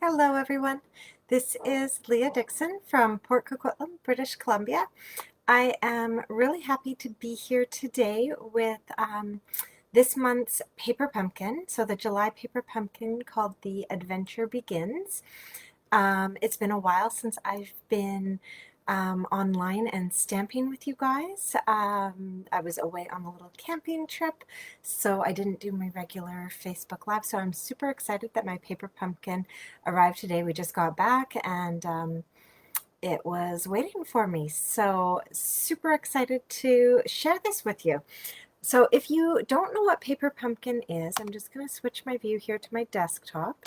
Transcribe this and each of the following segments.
Hello everyone, this is Leah Dixon from Port Coquitlam, British Columbia. I am really happy to be here today with this month's paper pumpkin, so the July paper pumpkin called The Adventure Begins. It's been a while since I've been online and stamping with you guys. I was away on a little camping trip, so I didn't do my regular Facebook Live. So I'm super excited that my paper pumpkin arrived today. We just got back and it was waiting for me. So super excited to share this with you. So if you don't know what paper pumpkin is, I'm just going to switch my view here to my desktop.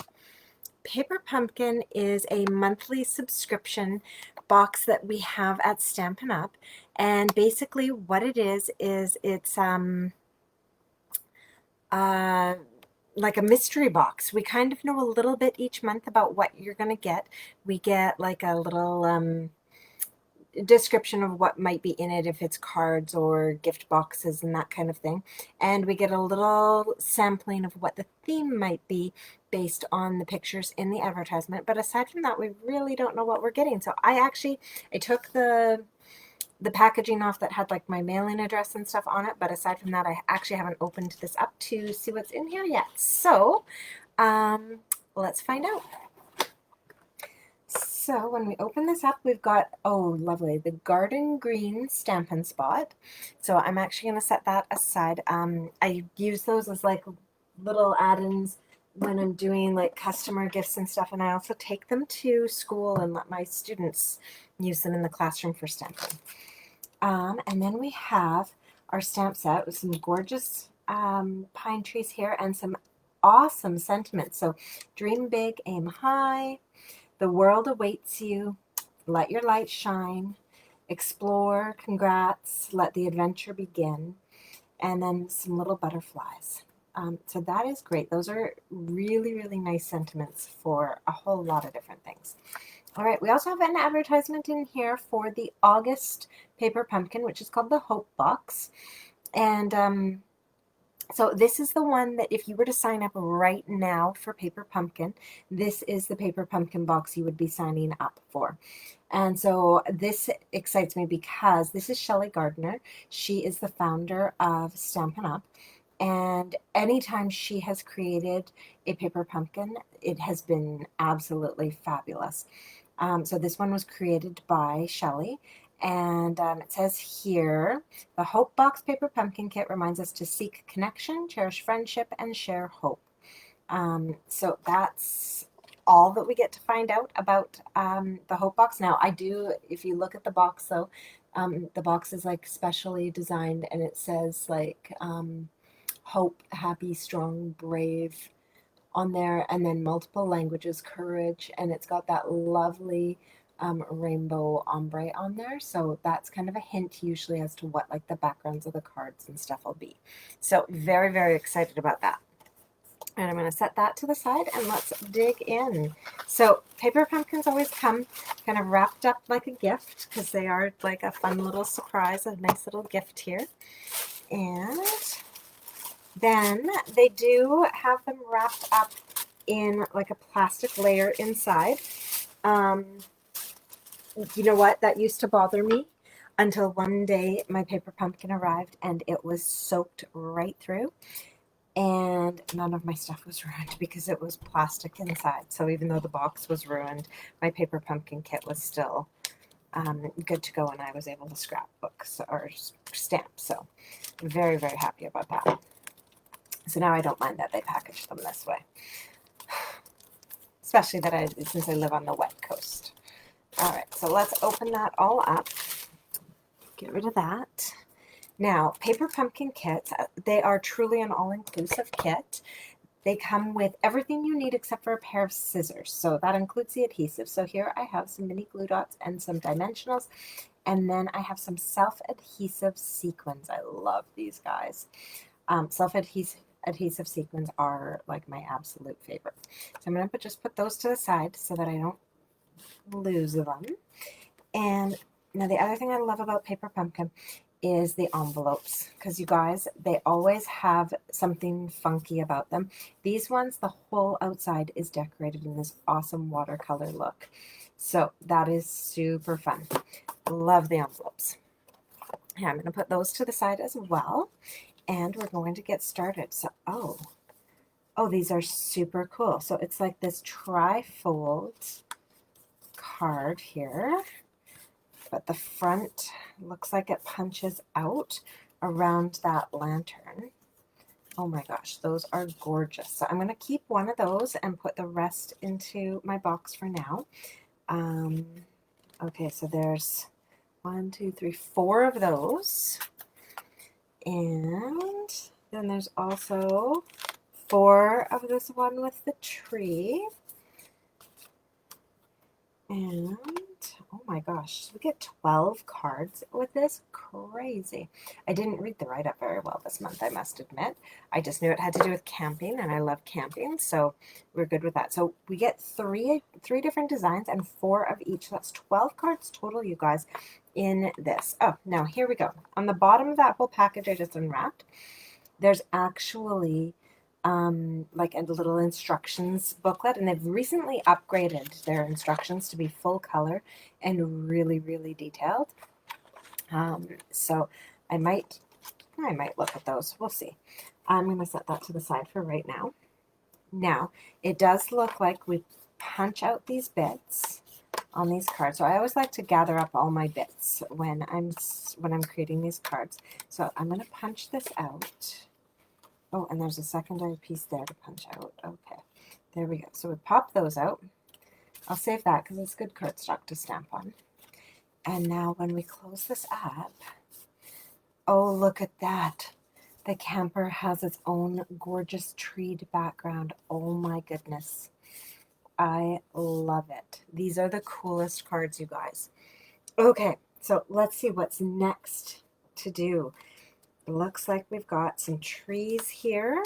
Paper Pumpkin is a monthly subscription box that we have at Stampin' Up! And basically what it is it's like a mystery box. We kind of know a little bit each month about what you're going to get. We get like a little description of what might be in it, if it's cards or gift boxes and that kind of thing. And we get a little sampling of what the theme might be based on the pictures in the advertisement. But aside from that, we really don't know what we're getting. So I took the packaging off that had like my mailing address and stuff on it. But aside from that, I actually haven't opened this up to see what's in here yet. So let's find out. So when we open this up, we've got, oh, lovely, the garden green Stampin' Spot. So I'm actually going to set that aside. I use those as like little add-ins when I'm doing like customer gifts and stuff, and I also take them to school and let my students use them in the classroom for stamping. And then we have our stamp set with some gorgeous pine trees here and some awesome sentiments. So dream big, aim high. The world awaits you. Let your light shine. Explore. Congrats. Let the adventure begin. And then some little butterflies. So that is great. Those are really, really nice sentiments for a whole lot of different things. All right, we also have an advertisement in here for the August paper pumpkin, which is called the Hope Box. And so this is the one that if you were to sign up right now for Paper Pumpkin, this is the Paper Pumpkin box you would be signing up for. And so this excites me because this is Shelley Gardner. She is the founder of Stampin' Up! And anytime she has created a paper pumpkin, it has been absolutely fabulous. So this one was created by Shelley. And it says here, the Hope Box Paper Pumpkin Kit reminds us to seek connection, cherish friendship, and share hope. So that's all that we get to find out about the Hope Box. Now, if you look at the box, though, the box is like specially designed, and it says like hope, happy, strong, brave on there, and then multiple languages, courage, and it's got that lovely rainbow ombre on there. So that's kind of a hint usually as to what like the backgrounds of the cards and stuff will be. So very, very excited about that. And I'm going to set that to the side and let's dig in. So paper pumpkins always come kind of wrapped up like a gift because they are like a fun little surprise, a nice little gift here. And then they do have them wrapped up in like a plastic layer inside. You know what? That used to bother me until one day my paper pumpkin arrived and it was soaked right through. And none of my stuff was ruined because it was plastic inside. So even though the box was ruined, my paper pumpkin kit was still good to go, and I was able to scrapbook or stamp. So very, very happy about that. So now I don't mind that they package them this way. Especially since I live on the wet coast. All right, so let's open that all up. Get rid of that. Now, paper pumpkin kits, they are truly an all-inclusive kit. They come with everything you need except for a pair of scissors. So that includes the adhesive. So here I have some mini glue dots and some dimensionals. And then I have some self-adhesive sequins. I love these guys. Self-adhesive sequins are like my absolute favorite. So I'm going to just put those to the side so that I don't lose them. And now the other thing I love about paper pumpkin is the envelopes, because you guys, they always have something funky about them. These ones, the whole outside is decorated in this awesome watercolor look. So that is super fun. Love the envelopes. Yeah, I'm going to put those to the side as well. And we're going to get started. So, oh, these are super cool. So it's like this tri-fold card here, but the front looks like it punches out around that lantern. Oh my gosh, those are gorgeous. So I'm going to keep one of those and put the rest into my box for now. Okay, so there's 1, 2, 3, 4 of those. And then there's also 4 of this one with the tree. And oh my gosh, we get 12 cards with this. Crazy. I didn't read the write-up very well this month, I must admit. I just knew it had to do with camping, and I love camping, so we're good with that. So we get three different designs and 4 of each. So that's 12 cards total, you guys, in this. Oh, now here we go. On the bottom of that whole package I just unwrapped, there's actually like a little instructions booklet, and they've recently upgraded their instructions to be full color and really, really detailed. So I might look at those. We'll see. I'm going to set that to the side for right now. Now, it does look like we punch out these bits on these cards. So I always like to gather up all my bits when I'm creating these cards. So I'm going to punch this out. Oh, and there's a secondary piece there to punch out. Okay, there we go. So we pop those out. I'll save that because it's good cardstock to stamp on. And now when we close this up, oh, look at that. The camper has its own gorgeous treed background. Oh my goodness. I love it. These are the coolest cards, you guys. Okay, so let's see what's next to do. It looks like we've got some trees here.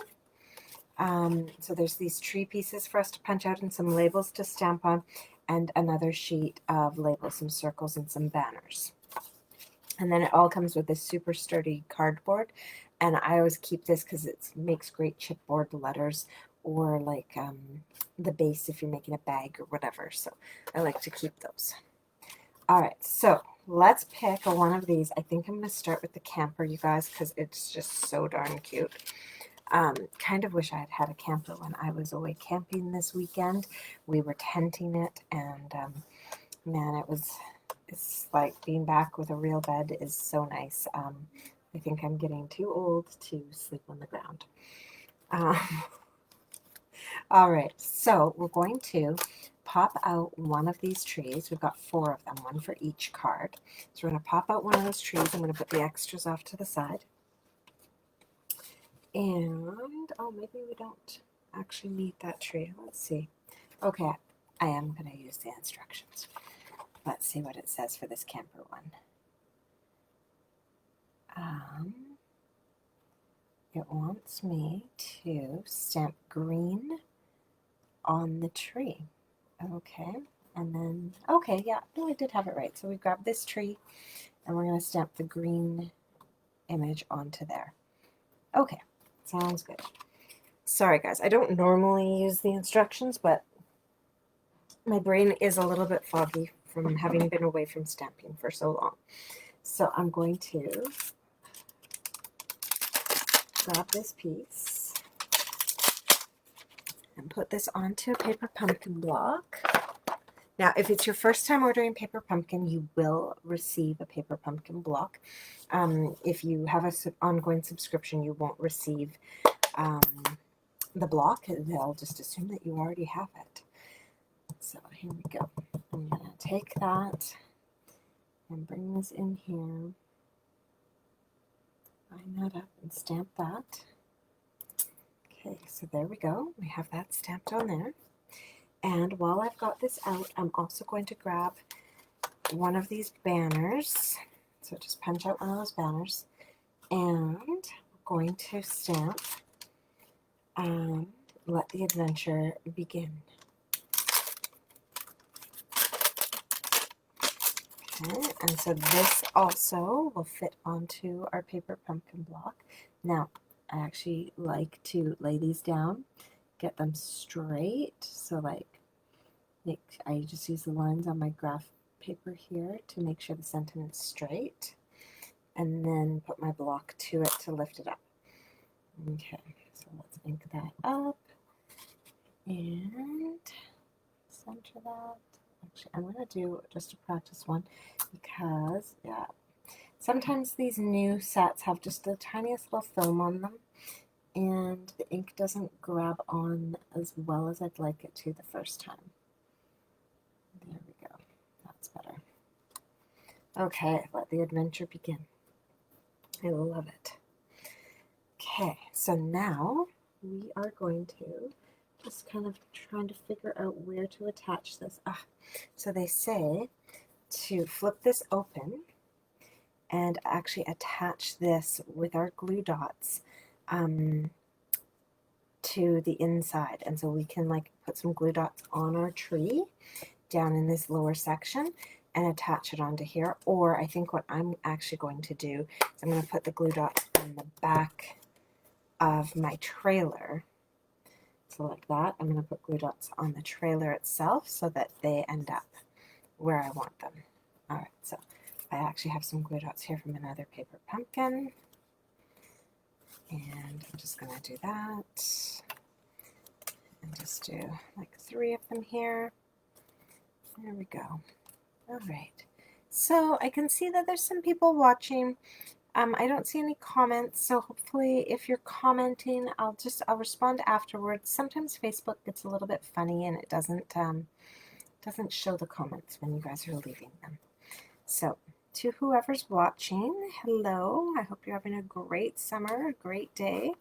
So there's these tree pieces for us to punch out and some labels to stamp on, and another sheet of labels, some circles and some banners. And then it all comes with this super sturdy cardboard. And I always keep this because it makes great chipboard letters, or like the base if you're making a bag or whatever. So I like to keep those. All right, so let's pick one of these. I think I'm going to start with the camper, you guys, because it's just so darn cute. Kind of wish I had had a camper when I was away camping this weekend. We were tenting it, and man, it's like being back with a real bed is so nice. I think I'm getting too old to sleep on the ground. All right, so we're going to pop out one of these trees. We've got 4 of them, one for each card. So we're going to pop out one of those trees. I'm going to put the extras off to the side. And, oh, maybe we don't actually need that tree. Let's see. Okay, I am going to use the instructions. Let's see what it says for this camper one. It wants me to stamp green on the tree. Okay, and then, okay, yeah, no, I did have it right. So we grabbed this tree, and we're going to stamp the green image onto there. Okay, sounds good. Sorry, guys, I don't normally use the instructions, but my brain is a little bit foggy from having been away from stamping for so long. So I'm going to grab this piece and put this onto a paper pumpkin block. Now, if it's your first time ordering paper pumpkin, you will receive a paper pumpkin block. If you have an ongoing subscription, you won't receive the block. They'll just assume that you already have it. So here we go. I'm going to take that and bring this in here. Line that up and stamp that. Okay, so there we go. We have that stamped on there. And while I've got this out, I'm also going to grab one of these banners. So just punch out one of those banners. And we're going to stamp Let the Adventure Begin. Okay, and so this also will fit onto our paper pumpkin block. Now, I actually like to lay these down, get them straight. So like I just use the lines on my graph paper here to make sure the sentiment's straight, and then put my block to it to lift it up. Okay, so let's ink that up and center that. Actually, I'm going to do just a practice one because, yeah, sometimes these new sets have just the tiniest little film on them, and the ink doesn't grab on as well as I'd like it to the first time. There we go. That's better. Okay, let the adventure begin. I love it. Okay, so now we are going to just kind of trying to figure out where to attach this. So they say to flip this open and actually attach this with our glue dots to the inside. And so we can like put some glue dots on our tree down in this lower section and attach it onto here. Or I think what I'm actually going to do is I'm going to put the glue dots on the back of my trailer. So like that, I'm going to put glue dots on the trailer itself so that they end up where I want them. All right, so I actually have some glue dots here from another paper pumpkin. And I'm just going to do that. And just do like 3 of them here. There we go. All right. So I can see that there's some people watching. I don't see any comments, so hopefully if you're commenting, I'll respond afterwards. Sometimes Facebook gets a little bit funny and it doesn't show the comments when you guys are leaving them. So to whoever's watching, hello. I hope you're having a great summer, a great day.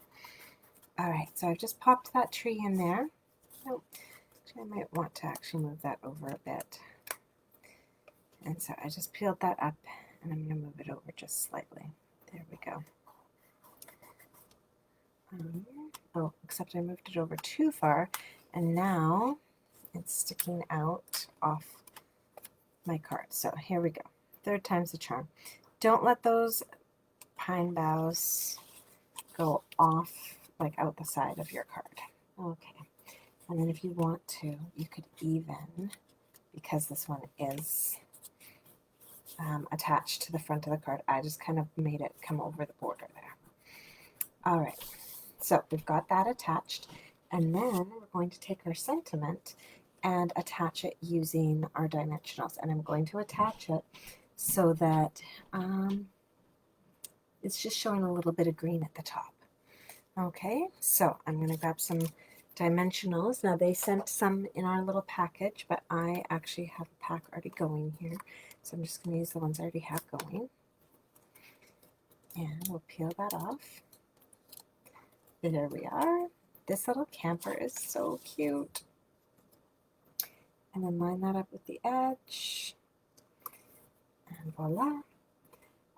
All right, so I've just popped that tree in there. Oh, I might want to actually move that over a bit. And so I just peeled that up and I'm going to move it over just slightly. There we go. Oh, except I moved it over too far and now it's sticking out off my card. So here we go. 3rd time's the charm. Don't let those pine boughs go off, like out the side of your card. Okay. And then if you want to, you could even, because this one is attached to the front of the card, I just kind of made it come over the border there. All right, so we've got that attached, and then we're going to take our sentiment and attach it using our dimensionals, and I'm going to attach it so that it's just showing a little bit of green at the top. Okay, so I'm going to grab some dimensionals. Now they sent some in our little package, but I actually have a pack already going here. So I'm just going to use the ones I already have going. And we'll peel that off. There we are. This little camper is so cute. And then line that up with the edge. And voila.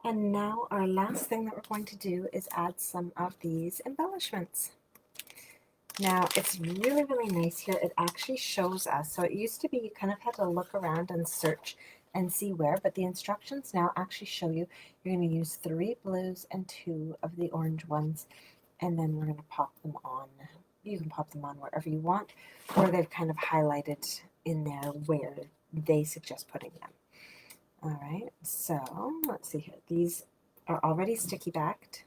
And now our last thing that we're going to do is add some of these embellishments. Now it's really, really nice here. It actually shows us. So it used to be you kind of had to look around and search and see where, but the instructions now actually show you you're going to use 3 blues and 2 of the orange ones, and then we're going to pop them on. You can pop them on wherever you want, or they've kind of highlighted in there where they suggest putting them. All right, so let's see here. These are already sticky backed,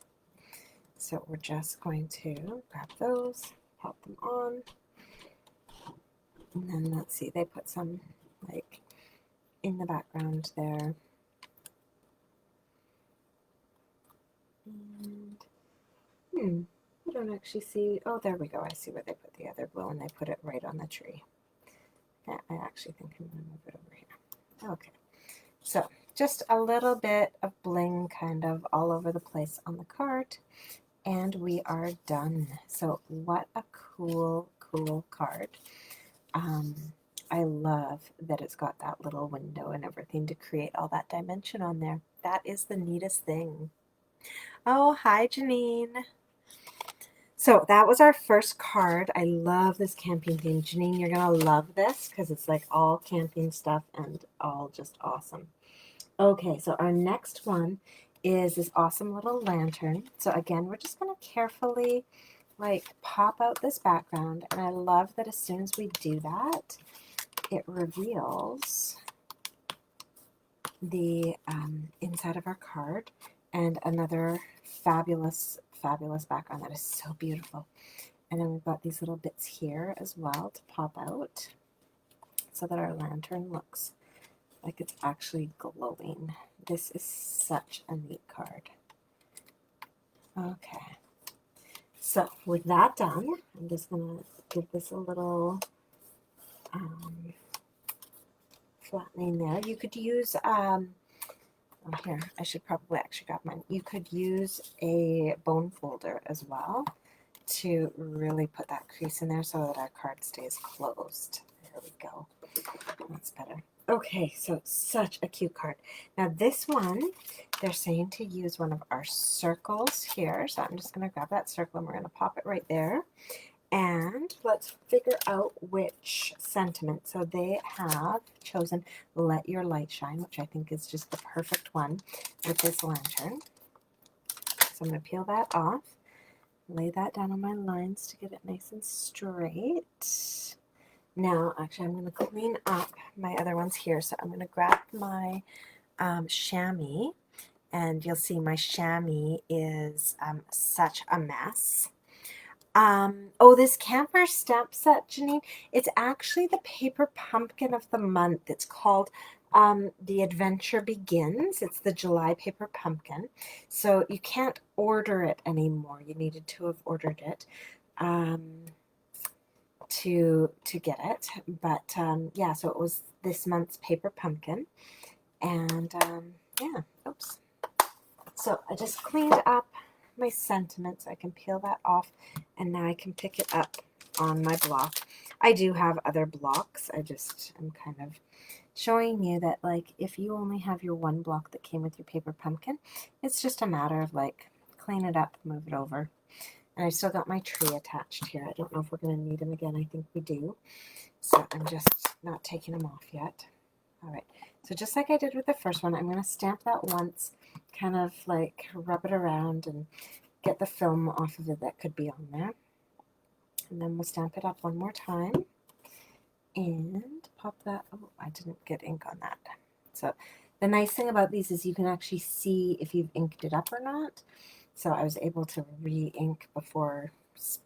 so we're just going to grab those, pop them on, and then let's see, they put some like in the background there. And I don't actually see, oh, there we go. I see where they put the other blue and they put it right on the tree. Yeah, I actually think I'm going to move it over here. Okay, so just a little bit of bling kind of all over the place on the card, and we are done. So what a cool, cool card. I love that it's got that little window and everything to create all that dimension on there. That is the neatest thing. Oh, hi, Janine. So that was our first card. I love this camping theme. Janine, you're going to love this because it's like all camping stuff and all just awesome. Okay, so our next one is this awesome little lantern. So again, we're just going to carefully like pop out this background, and I love that as soon as we do that, it reveals the inside of our card, and another fabulous, fabulous background that is so beautiful. And then we've got these little bits here as well to pop out so that our lantern looks like it's actually glowing. This is such a neat card. Okay, so with that done, I'm just gonna give this a little flattening there. You could use, oh here, I should probably actually grab mine. You could use a bone folder as well to really put that crease in there so that our card stays closed. There we go. That's better. Okay, so such a cute card. Now this one, they're saying to use one of our circles here. So I'm just going to grab that circle and we're going to pop it right there. And let's figure out which sentiment. So they have chosen Let Your Light Shine, which I think is just the perfect one with this lantern. So I'm going to peel that off, lay that down on my lines to get it nice and straight. Now, actually, I'm going to clean up my other ones here. So I'm going to grab my chamois, and you'll see my chamois is such a mess. Oh, this camper stamp set, Janine, it's actually the paper pumpkin of the month. It's called The Adventure Begins. It's the July paper pumpkin. So you can't order it anymore. You needed to have ordered it to get it. But yeah, so it was this month's paper pumpkin. And yeah, oops. So I just cleaned up my sentiment so I can peel that off, and now I can pick it up on my block. I do have other blocks. I'm kind of showing you that, like, if you only have your one block that came with your paper pumpkin, it's just a matter of like clean it up, move it over. And I still got my tree attached here. I don't know if we're going to need them again. I think we do. So I'm just not taking them off yet. All right. So just like I did with the first one, I'm going to stamp that once, kind of like rub it around and get the film off of it that could be on there. And then we'll stamp it up one more time and pop that. Oh, I didn't get ink on that. So the nice thing about these is you can actually see if you've inked it up or not. So I was able to re-ink before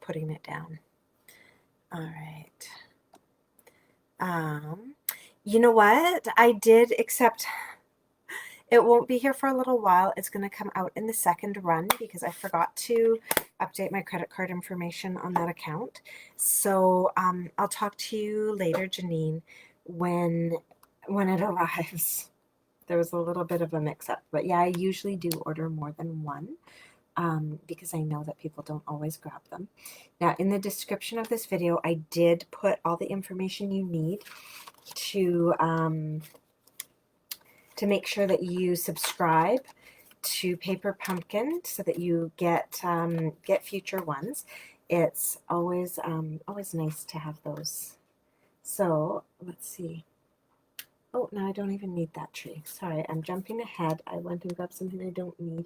putting it down. All right. You know what? I did accept. It won't be here for a little while. It's going to come out in the second run because I forgot to update my credit card information on that account. So I'll talk to you later, Janine, when it arrives. There was a little bit of a mix-up. But yeah, I usually do order more than one because I know that people don't always grab them. Now, in the description of this video, I did put all the information you need to make sure that you subscribe to Paper Pumpkin so that you get future ones. It's always nice to have those. So let's see. Oh, no, I don't even need that tree. Sorry, I'm jumping ahead. I went and grabbed something I don't need.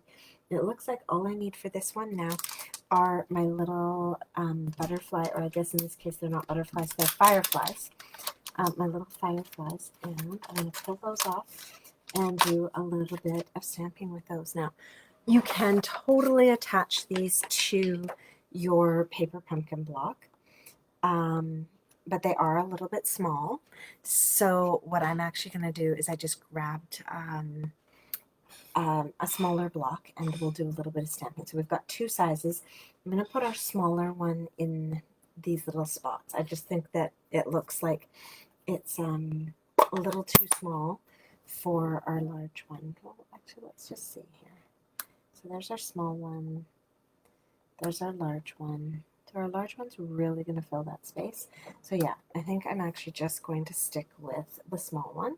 And it looks like all I need for this one now are my little butterfly, or I guess in this case they're not butterflies, they're fireflies. My little fireflies, and I'm going to pull those off and do a little bit of stamping with those. Now, you can totally attach these to your paper pumpkin block, but they are a little bit small. So what I'm actually going to do is I just grabbed a smaller block, and we'll do a little bit of stamping. So we've got two sizes. I'm going to put our smaller one in these little spots. I just think that it looks like it's a little too small for our large one. Well, actually, let's just see here. So there's our small one. There's our large one. So our large one's really going to fill that space. So yeah, I think I'm actually just going to stick with the small one.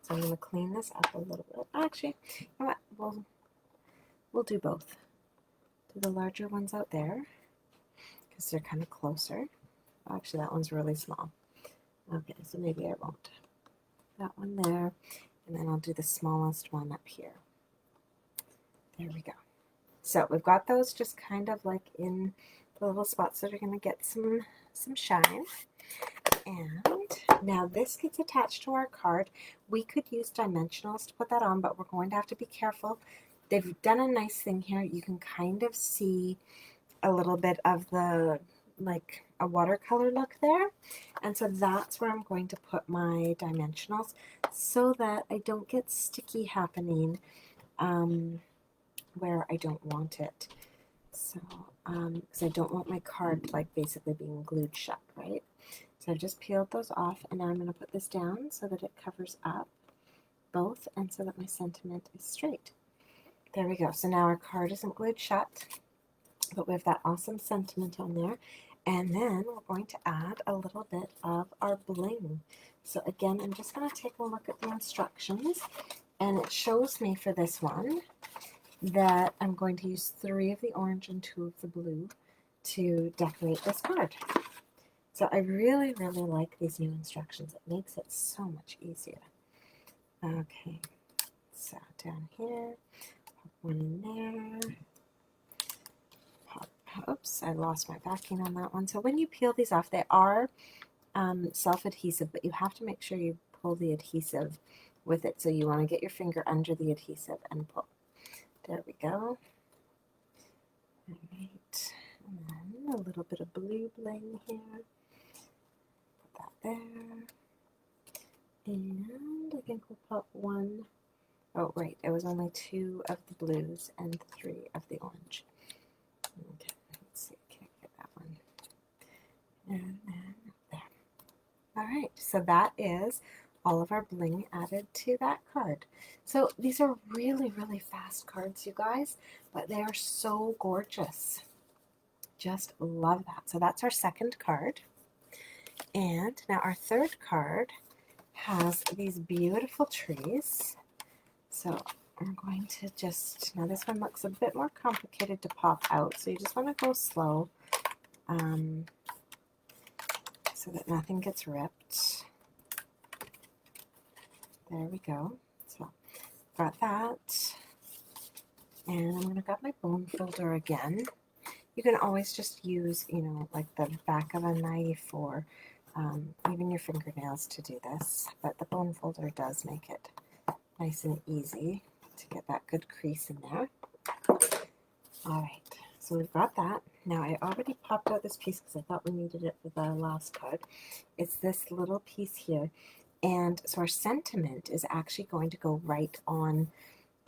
So I'm going to clean this up a little bit. Actually, you know what? We'll do both. Do the larger ones out there because they're kind of closer. Actually, that one's really small. Okay, so maybe I won't. That one there. And then I'll do the smallest one up here. There we go. So we've got those just kind of like in the little spots that are going to get some shine. And now this gets attached to our card. We could use dimensionals to put that on, but we're going to have to be careful. They've done a nice thing here. You can kind of see a little bit of the, like a watercolor look there. And so that's where I'm going to put my dimensionals so that I don't get sticky happening where I don't want it. So, because I don't want my card like basically being glued shut, right? So I've just peeled those off, and now I'm going to put this down so that it covers up both and so that my sentiment is straight. There we go. So now our card isn't glued shut, but we have that awesome sentiment on there. And then we're going to add a little bit of our bling. So again, I'm just going to take a look at the instructions, and it shows me for this one that I'm going to use 3 of the orange and 2 of the blue to decorate this card. So I really, really like these new instructions. It makes it so much easier. Okay, so down here, pop one in there. Pop, oops, I lost my backing on that one. So when you peel these off, they are self-adhesive, but you have to make sure you pull the adhesive with it. So you want to get your finger under the adhesive and pull. There we go. All right, and then a little bit of blue bling here. Put that there. And I think we'll put 1. Oh, right, it was only 2 of the blues and 3 of the orange. Okay, let's see, can I get that one? And then there. All right, so that is all of our bling added to that card. So these are really, really fast cards, you guys, but they are so gorgeous. Just love that. So that's our second card. And now our third card has these beautiful trees. So I'm going to just, now this one looks a bit more complicated to pop out, so you just want to go slow so that nothing gets ripped. There we go. So got that. And I'm going to grab my bone folder again. You can always just use, you know, like the back of a knife or even your fingernails to do this. But the bone folder does make it nice and easy to get that good crease in there. All right, so we've got that. Now I already popped out this piece because I thought we needed it for the last card. It's this little piece here. And so our sentiment is actually going to go right on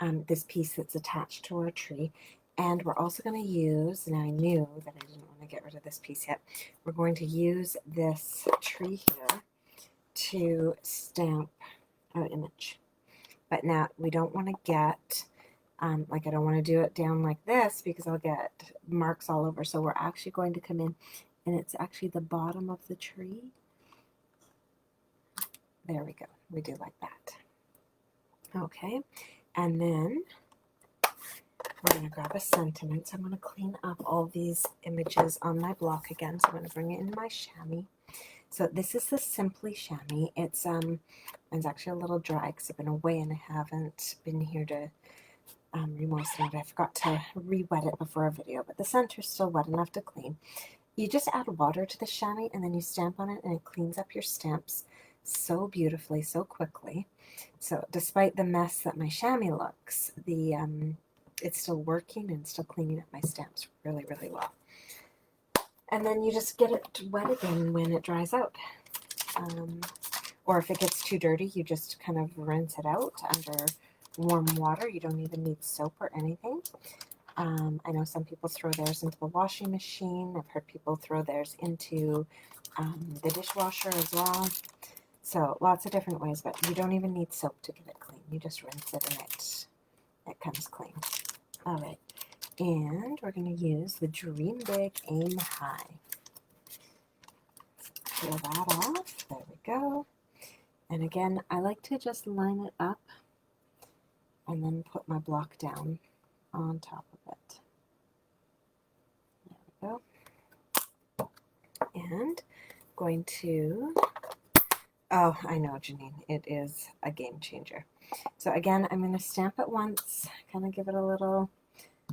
this piece that's attached to our tree. And we're also going to use, and I knew that I didn't want to get rid of this piece yet, we're going to use this tree here to stamp our image. But now we don't want to get, like I don't want to do it down like this because I'll get marks all over. So we're actually going to come in, and it's actually the bottom of the tree. There we go. We do like that. Okay, and then we're going to grab a sentiment. So I'm going to clean up all these images on my block again. So I'm going to bring it into my chamois. So this is the Simply chamois. It's actually a little dry because I've been away and I haven't been here to re-moisten it. I forgot to re-wet it before a video, but the center's still wet enough to clean. You just add water to the chamois and then you stamp on it, and it cleans up your stamps so beautifully, so quickly. So despite the mess that my chamois looks, it's still working and still cleaning up my stamps really, really well. And then you just get it wet again when it dries out. Or if it gets too dirty, you just kind of rinse it out under warm water. You don't even need soap or anything. I know some people throw theirs into the washing machine. I've heard people throw theirs into the dishwasher as well. So lots of different ways, but you don't even need soap to get it clean. You just rinse it and it comes clean. All right, and we're going to use the Dream Big, Aim High. Peel that off. There we go. And again, I like to just line it up and then put my block down on top of it. There we go. And I'm going to Oh, I know, Janine. It is a game changer. So again, I'm going to stamp it once, kind of give it a little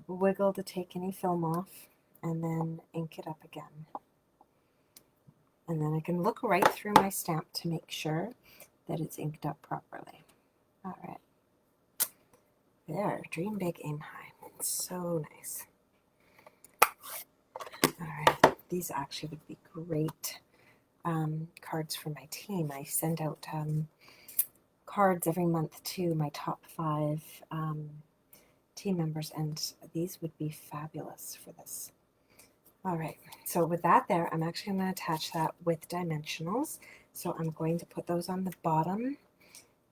wiggle to take any film off, and then ink it up again. And then I can look right through my stamp to make sure that it's inked up properly. All right. There, dream big, aim high. It's so nice. All right. These actually would be great cards for my team. I send out cards every month to my top 5 team members, and these would be fabulous for this. All right, so with that there, I'm actually going to attach that with dimensionals. So I'm going to put those on the bottom,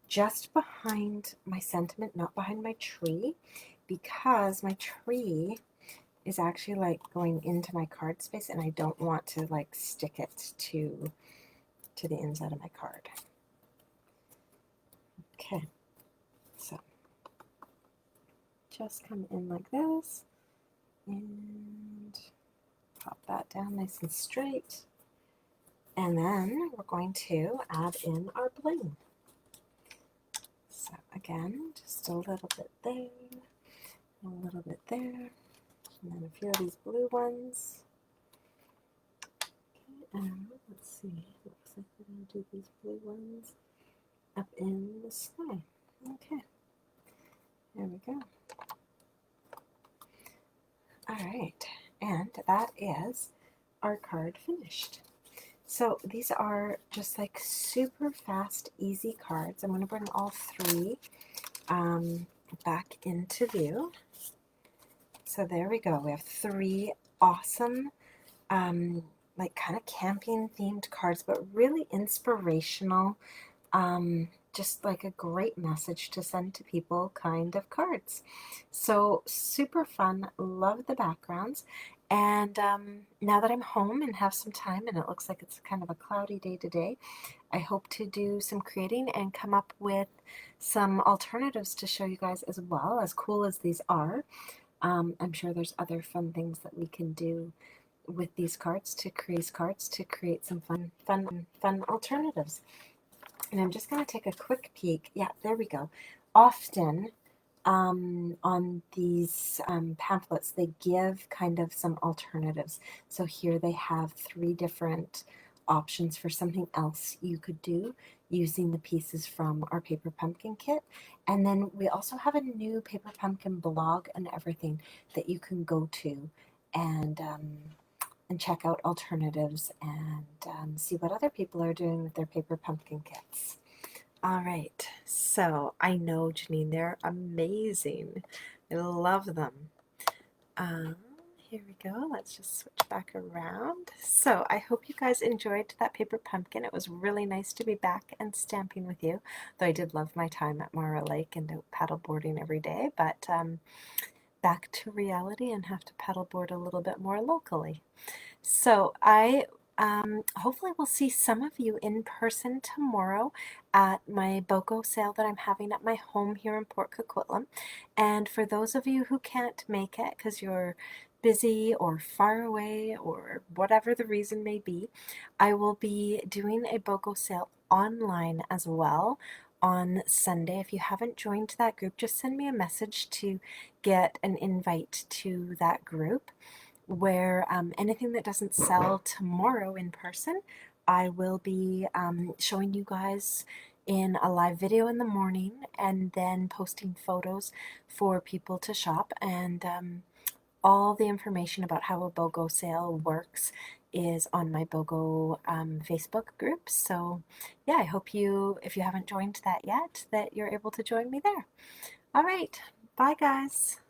just behind my sentiment, not behind my tree, because my tree is actually like going into my card space, and I don't want to like stick it to the inside of my card. Okay, so just come in like this and pop that down nice and straight. And then we're going to add in our bling. So again, just a little bit there, a little bit there, and then a few of these blue ones. Okay, let's see, looks like we're going to do these blue ones up in the sky. Okay, there we go. All right, and that is our card finished. So these are just like super fast, easy cards. I'm going to bring all 3 back into view. So there we go. We have 3 awesome, like kind of camping themed cards, but really inspirational, just like a great message to send to people kind of cards. So super fun. Love the backgrounds. And now that I'm home and have some time, and it looks like it's kind of a cloudy day today, I hope to do some creating and come up with some alternatives to show you guys as well, as cool as these are. I'm sure there's other fun things that we can do with these cards to create some fun alternatives. And I'm just going to take a quick peek. Yeah, there we go. Often on these pamphlets, they give kind of some alternatives. So here they have 3 different options for something else you could do using the pieces from our paper pumpkin kit. And then we also have a new paper pumpkin blog and everything that you can go to and check out alternatives and see what other people are doing with their paper pumpkin kits. All right, so I know, Janine, they're amazing. I love them. Here we go. Let's just switch back around. So I hope you guys enjoyed that paper pumpkin. It was really nice to be back and stamping with you, though I did love my time at Mara Lake and out paddleboarding every day, but back to reality and have to paddleboard a little bit more locally. So I hopefully we'll see some of you in person tomorrow at my BOGO sale that I'm having at my home here in Port Coquitlam. And for those of you who can't make it because you're busy or far away or whatever the reason may be, I will be doing a BOGO sale online as well on Sunday. If you haven't joined that group, just send me a message to get an invite to that group, where anything that doesn't sell tomorrow in person, I will be showing you guys in a live video in the morning and then posting photos for people to shop. And all the information about how a BOGO sale works is on my BOGO Facebook group. So yeah, I hope you, if you haven't joined that yet, that you're able to join me there. All right, bye guys.